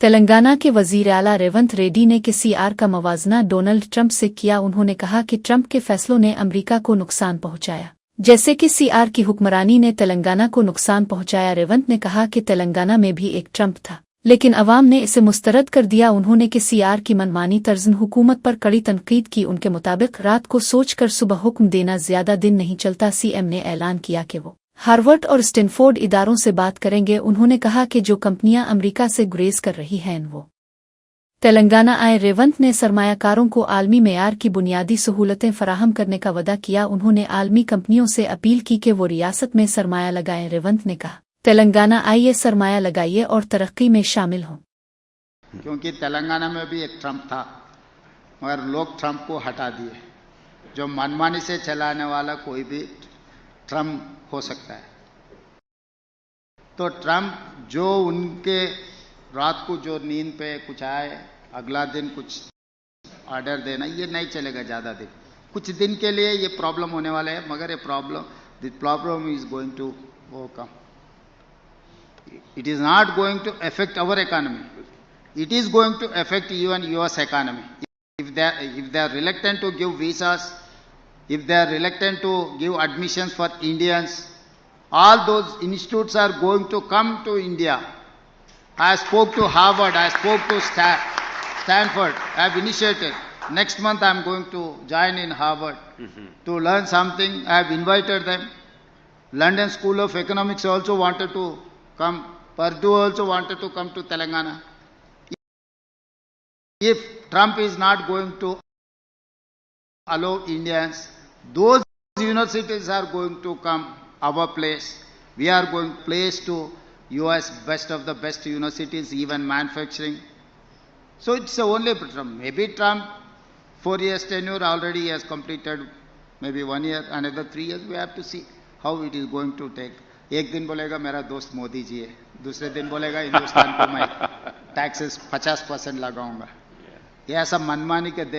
تلنگانہ کے وزیر اعلیٰ ریونت ریڈی نے کسی آر کا موازنہ ڈونلڈ ٹرمپ سے کیا۔ انہوں نے کہا کہ ٹرمپ کے فیصلوں نے امریکہ کو نقصان پہنچایا، جیسے کہ سی آر کی حکمرانی نے تلنگانہ کو نقصان پہنچایا۔ ریونت نے کہا کہ تلنگانہ میں بھی ایک ٹرمپ تھا، لیکن عوام نے اسے مسترد کر دیا۔ انہوں نے کہ سی آر کی منمانی طرز حکومت پر کڑی تنقید کی۔ ان کے مطابق رات کو سوچ کر صبح حکم دینا زیادہ دن نہیں چلتا۔ سی ایم نے اعلان کیا کہ وہ ہارورڈ اور اسٹینفورڈ اداروں سے بات کریں گے۔ انہوں نے کہا کہ جو کمپنیاں امریکہ سے گریز کر رہی ہیں وہ تلنگانہ آئیں۔ ریونت نے سرمایہ کاروں کو عالمی معیار کی بنیادی سہولتیں فراہم کرنے کا وعدہ کیا۔ انہوں نے عالمی کمپنیوں سے اپیل کی کہ وہ ریاست میں سرمایہ لگائیں۔ ریونت نے کہا، تلنگانہ آئیے، سرمایہ لگائیے اور ترقی میں شامل ہوں۔ کیونکہ تلنگانہ میں بھی ایک ٹرمپ تھا، مگر لوگ ٹرمپ کو ہٹا دیے۔ جو منمانی سے چلانے والا کوئی بھی ٹرمپ ہو سکتا ہے، تو ٹرمپ جو ان کے رات کو جو نیند پہ کچھ آئے، اگلا دن کچھ آرڈر دینا، یہ نہیں چلے گا زیادہ دن۔ کچھ دن کے لیے یہ پرابلم ہونے والا ہے، مگر یہ problem is going to overcome. It is not going to affect our economy. It is going to affect even US economy. If they are reluctant to give visas, if they are reluctant to give admissions for Indians, all those institutes are going to come to India. I spoke to Harvard, I spoke to Stanford. I have initiated. Next month I am going to join in Harvard to learn something. I have invited them. London School of Economics also wanted to come. Purdue also wanted to come to Telangana. If Trump is not going to allow Indians, those universities are going to come our place. We are going place to US best of the best universities, even manufacturing. So it's only Trump. Maybe Trump 4 years tenure already he has completed, maybe 1 year, another 3 years. We have to see how it is going to take. ایک دن بولے گا میرا دوست مودی جی ہے، دوسرے دن بولے گا ہندوستان کو میں taxes 50% لگاؤں گا۔ یہ ایسا منمانی کے